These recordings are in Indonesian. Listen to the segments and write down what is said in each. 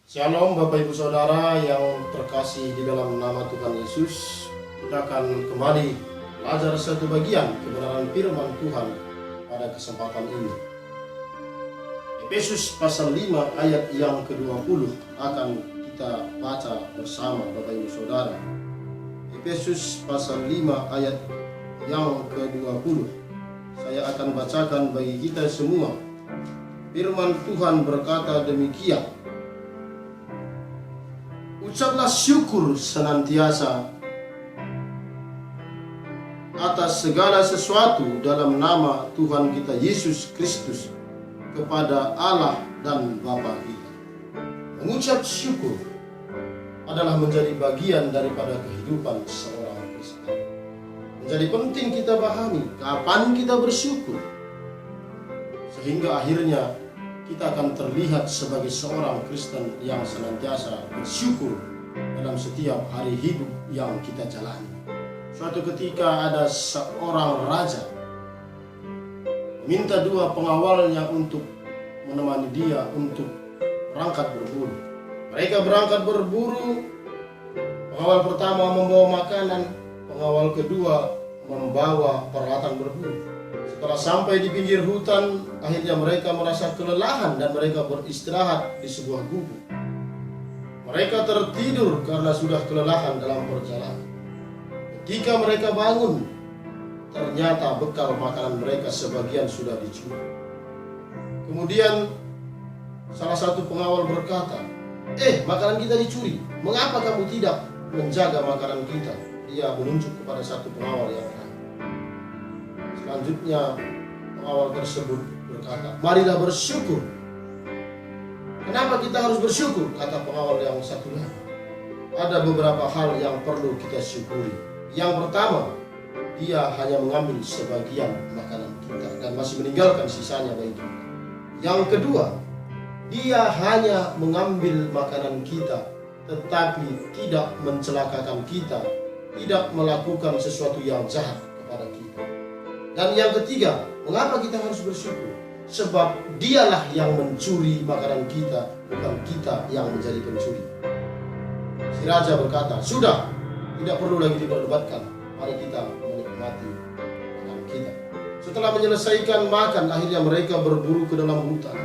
Shalom Bapak Ibu Saudara yang terkasih di dalam nama Tuhan Yesus. Kita akan kembali belajar satu bagian kebenaran firman Tuhan pada kesempatan ini. Efesus pasal 5 ayat yang ke-20 akan kita baca bersama Bapak Ibu Saudara. Efesus pasal 5 ayat yang ke-20. Saya akan bacakan bagi kita semua. Firman Tuhan berkata demikian. Ucaplah syukur senantiasa atas segala sesuatu dalam nama Tuhan kita Yesus Kristus kepada Allah dan Bapa kita. Mengucap syukur adalah menjadi bagian daripada kehidupan seorang Kristen. Menjadi penting kita pahami kapan kita bersyukur, sehingga akhirnya kita akan terlihat sebagai seorang Kristen yang senantiasa bersyukur dalam setiap hari hidup yang kita jalani. Suatu ketika ada seorang raja minta dua pengawalnya untuk menemani dia untuk berangkat berburu. Mereka berangkat berburu. Pengawal pertama membawa makanan, pengawal kedua membawa peralatan berburu. Setelah sampai di pinggir hutan, akhirnya mereka merasa kelelahan dan mereka beristirahat di sebuah gubuk. Mereka tertidur karena sudah kelelahan dalam perjalanan. Ketika mereka bangun, ternyata bekal makanan mereka sebagian sudah dicuri. Kemudian salah satu pengawal berkata, makanan kita dicuri, mengapa kamu tidak menjaga makanan kita? Dia menunjuk kepada satu pengawal yang lain. Selanjutnya pengawal tersebut berkata, marilah bersyukur. Kenapa kita harus bersyukur? Kata pengawal yang satu lagi. Ada beberapa hal yang perlu kita syukuri. Yang pertama, dia hanya mengambil sebagian makanan kita dan masih meninggalkan sisanya bagi kita. Yang kedua, dia hanya mengambil makanan kita tetapi tidak mencelakakan kita, tidak melakukan sesuatu yang jahat kepada kita. Dan yang ketiga, mengapa kita harus bersyukur? Sebab dialah yang mencuri makanan kita, bukan kita yang menjadi pencuri. Si raja berkata, sudah, tidak perlu lagi diperdebatkan. Mari kita menikmati makanan kita. Setelah menyelesaikan makan, akhirnya mereka berburu ke dalam hutan.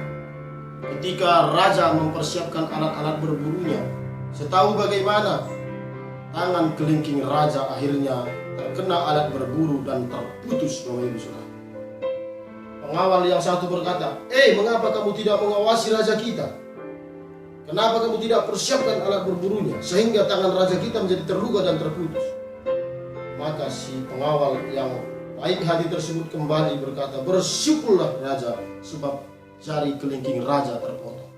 Ketika raja mempersiapkan alat-alat berburunya, setahu bagaimana, tangan kelingking raja akhirnya terkena alat berburu dan terputus. Pengawal yang satu berkata, mengapa kamu tidak mengawasi raja kita? Kenapa kamu tidak persiapkan alat berburunya sehingga tangan raja kita menjadi terluka dan terputus? Maka si pengawal yang baik hati tersebut kembali berkata, bersyukurlah raja, sebab jari kelingking raja terpotong.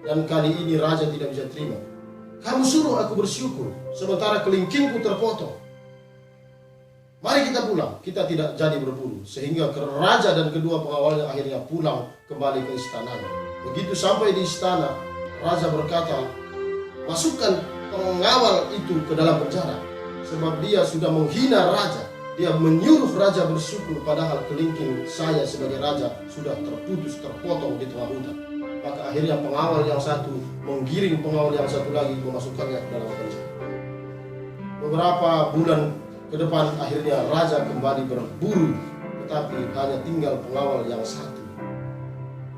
Dan kali ini raja tidak bisa terima. Kamu suruh aku bersyukur sementara kelingkingku terpotong. Mari kita pulang, kita tidak jadi berburu. Sehingga raja dan kedua pengawalnya akhirnya pulang kembali ke istananya. Begitu sampai di istana, raja berkata, masukkan pengawal itu ke dalam penjara. Sebab dia sudah menghina raja. Dia menyuruh raja bersyukur, padahal kelingking saya sebagai raja sudah terputus, terpotong di tengah hutan. Maka akhirnya pengawal yang satu menggiring pengawal yang satu lagi, memasukkannya ke dalam penjara. Beberapa bulan ke depan akhirnya raja kembali berburu, tetapi hanya tinggal pengawal yang satu.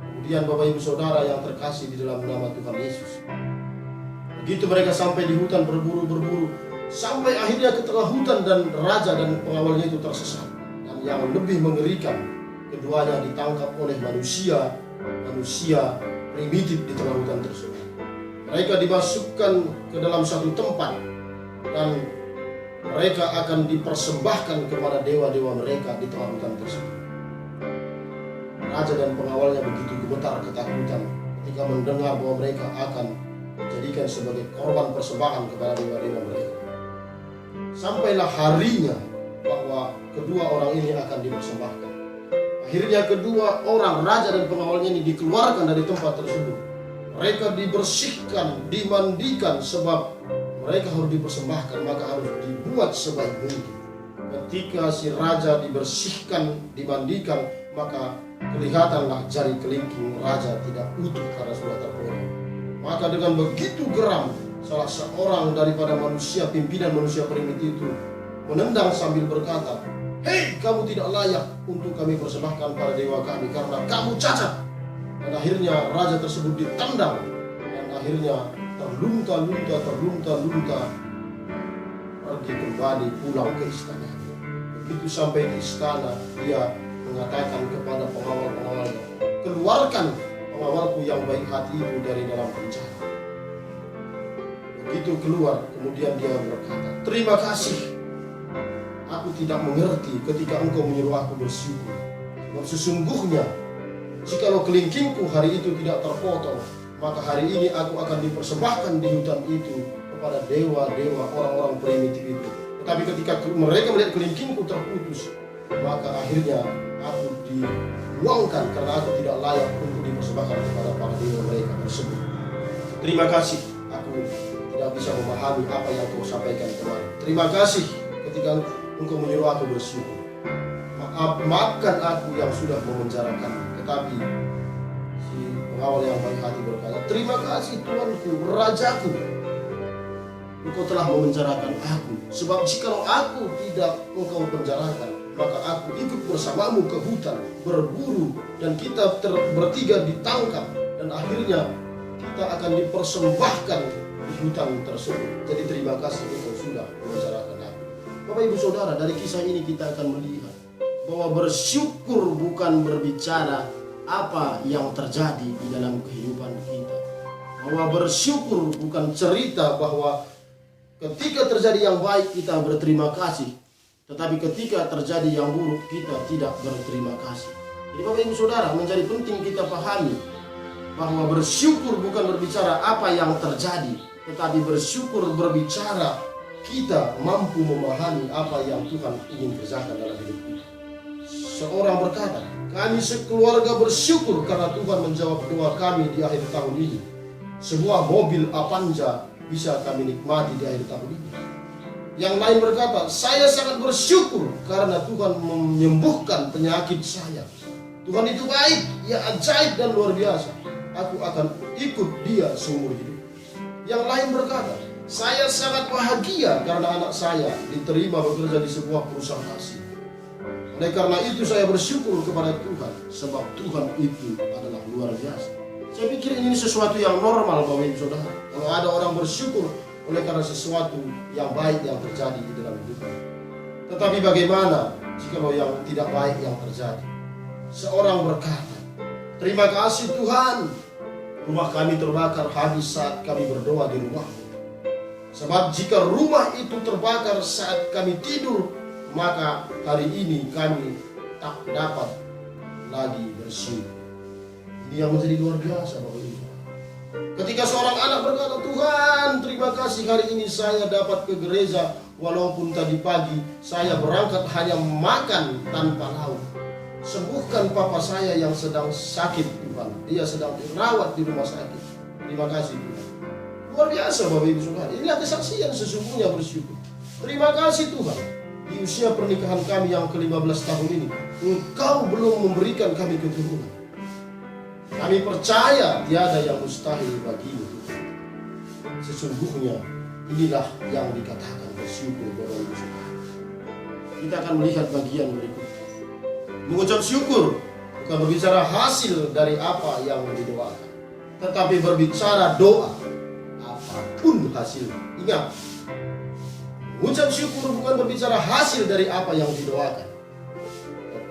Kemudian Bapak Ibu Saudara yang terkasih di dalam nama Tuhan Yesus, begitu mereka sampai di hutan berburu, sampai akhirnya ke tengah hutan dan raja dan pengawalnya itu tersesat. Dan yang lebih mengerikan, keduanya ditangkap oleh manusia primitif di tengah hutan tersebut. Mereka dimasukkan ke dalam satu tempat dan mereka akan dipersembahkan kepada dewa-dewa mereka di tengah hutan tersebut. Raja dan pengawalnya begitu gemetar ketakutan ketika mendengar bahwa mereka akan dijadikan sebagai korban persembahan kepada dewa-dewa mereka. Sampailah harinya bahwa kedua orang ini akan dipersembahkan. Akhirnya kedua orang, raja dan pengawalnya ini, dikeluarkan dari tempat tersebut. Mereka dibersihkan, dimandikan, sebab mereka harus dipersembahkan, maka harus dibuat sebaik mungkin. Ketika si raja dibersihkan, dimandikan, maka kelihatanlah jari kelingking raja tidak utuh karena sudah terpotong. Maka dengan begitu geram, salah seorang daripada pimpinan manusia primitif itu menendang sambil berkata, "Hei, kamu tidak layak untuk kami persembahkan pada dewa kami karena kamu cacat." Dan akhirnya raja tersebut ditendang dan akhirnya terlunta-lunta pergi kembali pulang ke istana. Begitu sampai di istana, dia mengatakan kepada pengawal-pengawalnya, "Keluarkan pengawalku yang baik hati itu dari dalam penjara." Begitu keluar, kemudian dia berkata, "Terima kasih. Aku tidak mengerti ketika engkau menyuruh aku bersyukur. Sebab sesungguhnya, jikalau kelingkingku hari itu tidak terpotong, maka hari ini aku akan dipersembahkan di hutan itu kepada dewa-dewa orang-orang primitif itu. Tetapi ketika mereka melihat kelingkingku terputus, maka akhirnya aku dibuangkan karena aku tidak layak untuk dipersembahkan kepada para dewa mereka tersebut. Terima kasih, aku tidak bisa memahami apa yang kau sampaikan kemarin. Terima kasih ketika engkau menyuruh aku bersyukur. Maafkan aku yang sudah memenjarakanmu." Tetapi si pengawal yang baik hati berkata, "Terima kasih Tuanku, Rajaku. Engkau telah memenjarakan aku. Sebab jikalau aku tidak engkau penjarakan, maka aku ikut bersamamu ke hutan, berburu, dan kita bertiga ditangkap. Dan akhirnya kita akan dipersembahkan di hutan tersebut. Jadi terima kasih engkau sudah memenjarakan aku." Bapak Ibu Saudara, dari kisah ini kita akan melihat bahwa bersyukur bukan berbicara apa yang terjadi di dalam kehidupan kita. Bahwa bersyukur bukan cerita bahwa ketika terjadi yang baik kita berterima kasih, tetapi ketika terjadi yang buruk kita tidak berterima kasih. Jadi Bapak Ibu Saudara, menjadi penting kita pahami bahwa bersyukur bukan berbicara apa yang terjadi, tetapi bersyukur berbicara kita mampu memahami apa yang Tuhan ingin kerjakan dalam hidup kita. Seorang berkata, "Kami sekeluarga bersyukur karena Tuhan menjawab doa kami di akhir tahun ini. Sebuah mobil Avanza bisa kami nikmati di akhir tahun ini." Yang lain berkata, "Saya sangat bersyukur karena Tuhan menyembuhkan penyakit saya. Tuhan itu baik, Ia ajaib dan luar biasa. Aku akan ikut Dia seumur hidup." Yang lain berkata, "Saya sangat bahagia karena anak saya diterima bekerja di sebuah perusahaan asing. Oleh karena itu saya bersyukur kepada Tuhan, sebab Tuhan itu adalah luar biasa." Saya pikir ini sesuatu yang normal Bapak Ibu Saudara. Kalau ada orang bersyukur oleh karena sesuatu yang baik yang terjadi di dalam hidupnya. Tetapi bagaimana jika yang tidak baik yang terjadi? Seorang berkata, "Terima kasih Tuhan, rumah kami terbakar habis saat kami berdoa di rumahmu. Sebab jika rumah itu terbakar saat kami tidur, maka hari ini kami tak dapat lagi bersyukur." Ini yang menjadi luar biasa Bapak Ibu. Ketika seorang anak berkata, "Tuhan, terima kasih hari ini saya dapat ke gereja, walaupun tadi pagi saya berangkat hanya makan tanpa lauk. Sembuhkan papa saya yang sedang sakit Tuhan, dia sedang dirawat di rumah sakit. Terima kasih Tuhan." Luar biasa Bapak Ibu Saudara. Inilah kesaksian sesungguhnya bersyukur. Terima kasih Tuhan, di usia pernikahan kami yang ke-15 tahun ini, Engkau belum memberikan kami keturunan. Kami percaya tiada yang mustahil bagimu. Sesungguhnya inilah yang dikatakan bersyukur Bapak Ibu Saudara. Kita akan melihat bagian berikutnya. Mengucap syukur bukan berbicara hasil dari apa yang didoakan, tetapi berbicara doa apapun hasilnya. Ingat, mengucap syukur bukan berbicara hasil dari apa yang didoakan,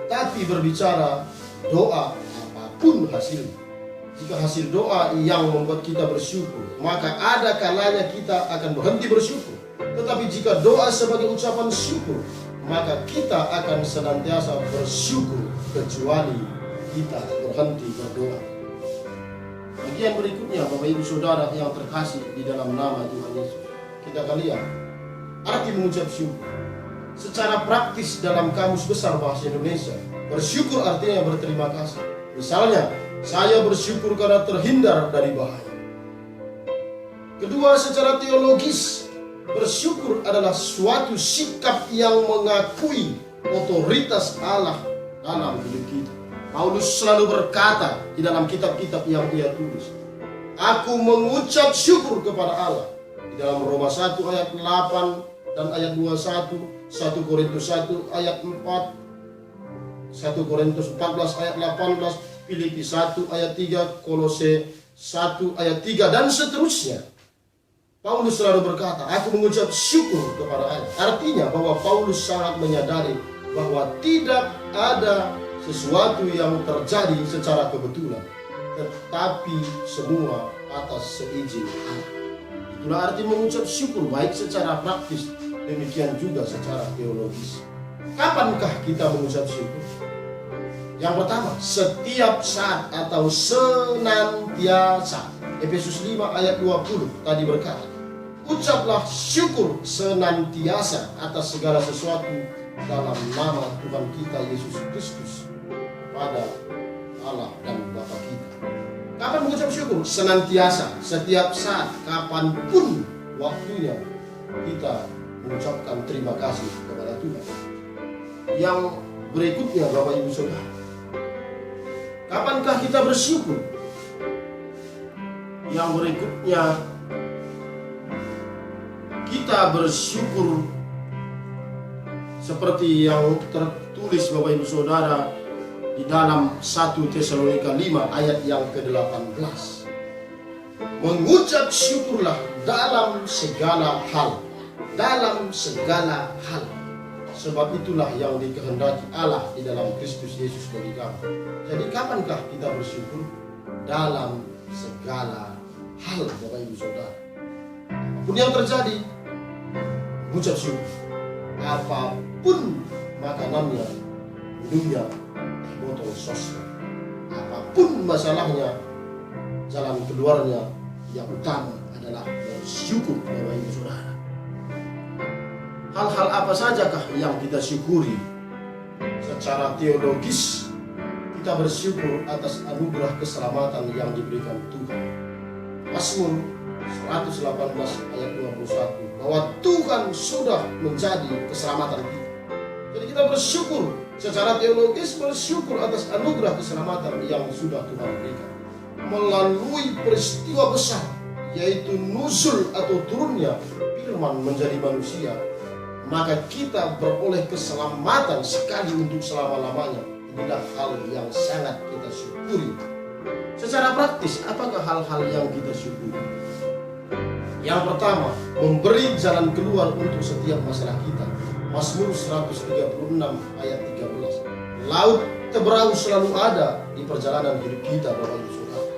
tetapi berbicara doa apapun hasilnya. Jika hasil doa yang membuat kita bersyukur, maka ada kalanya kita akan berhenti bersyukur. Tetapi jika doa sebagai ucapan syukur, maka kita akan senantiasa bersyukur kecuali kita berhenti berdoa. Bagian berikutnya Bapak Ibu Saudara yang terkasih di dalam nama Tuhan Yesus, kita akan lihat arti mengucap syukur. Secara praktis dalam Kamus Besar Bahasa Indonesia, bersyukur artinya berterima kasih. Misalnya, saya bersyukur karena terhindar dari bahaya. Kedua, secara teologis, bersyukur adalah suatu sikap yang mengakui otoritas Allah dalam hidup kita. Paulus selalu berkata di dalam kitab-kitab yang ia tulis, Aku mengucap syukur kepada Allah. Di dalam Roma 1 ayat 8 dan ayat 21, 1 Korintus 1 ayat 4, 1 Korintus 14 ayat 18, Filipi 1 ayat 3, Kolose 1 ayat 3, dan seterusnya. Paulus selalu berkata, aku mengucap syukur kepada Allah. Artinya bahwa Paulus sangat menyadari bahwa tidak ada sesuatu yang terjadi secara kebetulan, tetapi semua atas seizin Allah. Itulah arti mengucap syukur, baik secara praktis, demikian juga secara teologis. Kapankah kita mengucap syukur? Yang pertama, setiap saat atau senantiasa. Efesus 5 ayat 20 tadi berkata, ucaplah syukur senantiasa atas segala sesuatu dalam nama Tuhan kita Yesus Kristus pada Allah dan Bapa kita. Kapan mengucap syukur? Senantiasa, setiap saat, kapanpun waktunya kita mengucapkan terima kasih kepada Tuhan. Yang berikutnya Bapak Ibu Saudara, kapankah kita bersyukur? Yang berikutnya, kita bersyukur seperti yang tertulis Bapak Ibu Saudara di dalam 1 Tesalonika 5 ayat yang ke-18. Mengucap syukurlah dalam segala hal. Dalam segala hal. Sebab itulah yang dikehendaki Allah di dalam Kristus Yesus bagi kami. Jadi kapankah kita bersyukur? Dalam segala hal Bapak Ibu Saudara. Apapun yang terjadi, mengucap syukur. Apapun makanannya, minumnya, botol sosnya, apapun masalahnya, jalan keluarnya yang utama adalah bersyukur Bapak Ibu Saudara. Hal-hal apa sajakah yang kita syukuri? Secara teologis, kita bersyukur atas anugerah keselamatan yang diberikan Tuhan. Mazmur 118 ayat 21, bahwa Tuhan sudah menjadi keselamatan kita. Jadi kita bersyukur secara teologis, bersyukur atas anugerah keselamatan yang sudah Tuhan berikan melalui peristiwa besar, yaitu nuzul atau turunnya firman menjadi manusia. Maka kita beroleh keselamatan sekali untuk selama-lamanya. Inilah hal yang sangat kita syukuri. Secara praktis, apakah hal-hal yang kita syukuri? Yang pertama, memberi jalan keluar untuk setiap masalah kita. Mazmur 136 ayat 13. Laut teberau selalu ada di perjalanan hidup kita Bapak Ibu Saudara.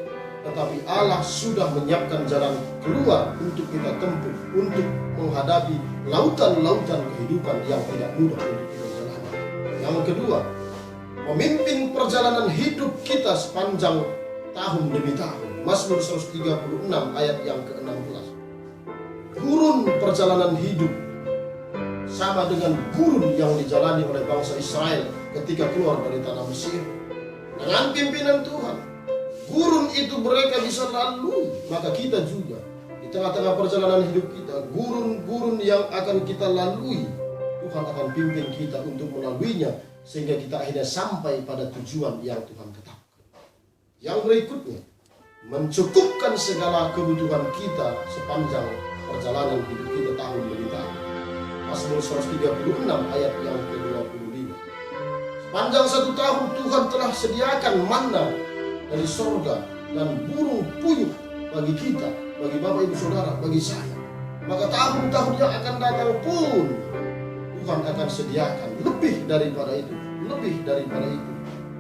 Tetapi Allah sudah menyiapkan jalan keluar untuk kita tempuh, untuk menghadapi lautan-lautan kehidupan yang tidak mudah untuk kita jalani. Yang kedua, memimpin perjalanan hidup kita sepanjang tahun demi tahun. Mazmur 136 ayat yang ke-16. Gurun perjalanan hidup sama dengan gurun yang dijalani oleh bangsa Israel ketika keluar dari tanah Mesir. Dengan pimpinan Tuhan, gurun itu mereka bisa lalui. Maka kita juga di tengah-tengah perjalanan hidup kita, gurun-gurun yang akan kita lalui, Tuhan akan pimpin kita untuk melaluinya, sehingga kita akhirnya sampai pada tujuan yang Tuhan tetapkan. Yang berikutnya, mencukupkan segala kebutuhan kita sepanjang perjalanan hidup kita tahun demi tahun. Mazmur 136 ayat yang ke-25. Sepanjang 1 tahun Tuhan telah sediakan manna dari sorga dan burung puyuh bagi kita, bagi Bapak Ibu Saudara, bagi saya. Maka tahun-tahun yang akan datang pun Tuhan akan sediakan lebih daripada itu, lebih daripada itu.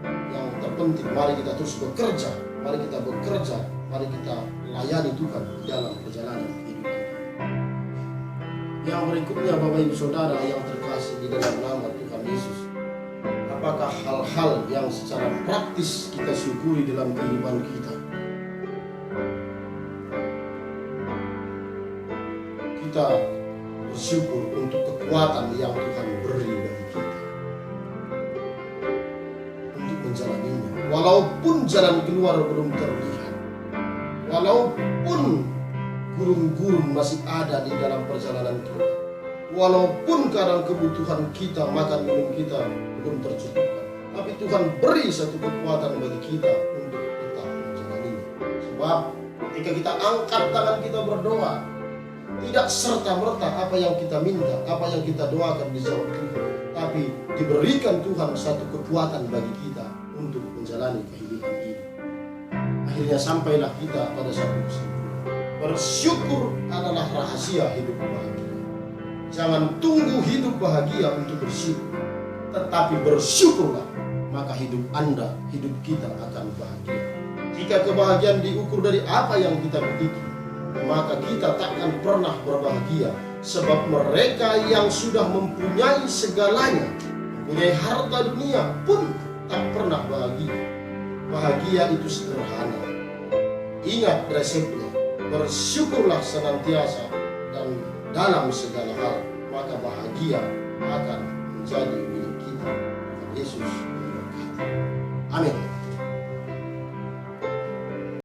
Yang terpenting, mari kita terus bekerja, mari kita bekerja, mari kita layani Tuhan di dalam perjalanan hidup kita. Yang berikutnya Bapak Ibu Saudara yang terkasih di dalam nama Tuhan Yesus, apakah hal-hal yang secara praktis kita syukuri dalam kehidupan kita? Kita bersyukur untuk kekuatan yang Tuhan beri bagi kita untuk menjalaninya. Walaupun jalan keluar belum terlihat, walaupun gurun-gurun masih ada di dalam perjalanan kita, walaupun kadang kebutuhan kita, makan minum kita belum tercukupkan, tapi Tuhan beri satu kekuatan bagi kita untuk tetap menjalaninya. Sebab Ketika kita angkat tangan kita berdoa, tidak serta-merta apa yang kita minta, apa yang kita doakan dijawab Tuhan, tapi diberikan Tuhan satu kekuatan bagi kita untuk menjalani kehidupan ini. Akhirnya sampailah kita pada satu kesimpulan. Bersyukur adalah rahasia hidup bahagia. Jangan tunggu hidup bahagia untuk bersyukur, tetapi bersyukurlah, maka hidup Anda, hidup kita akan bahagia. Jika kebahagiaan diukur dari apa yang kita miliki, maka kita takkan pernah berbahagia. Sebab mereka yang sudah mempunyai segalanya, mempunyai harta dunia pun tak pernah bahagia. Bahagia itu sederhana. Ingat resepnya, bersyukurlah senantiasa dan dalam segala hal, maka bahagia akan menjadi milik kita. Yesus memberkati. Amin.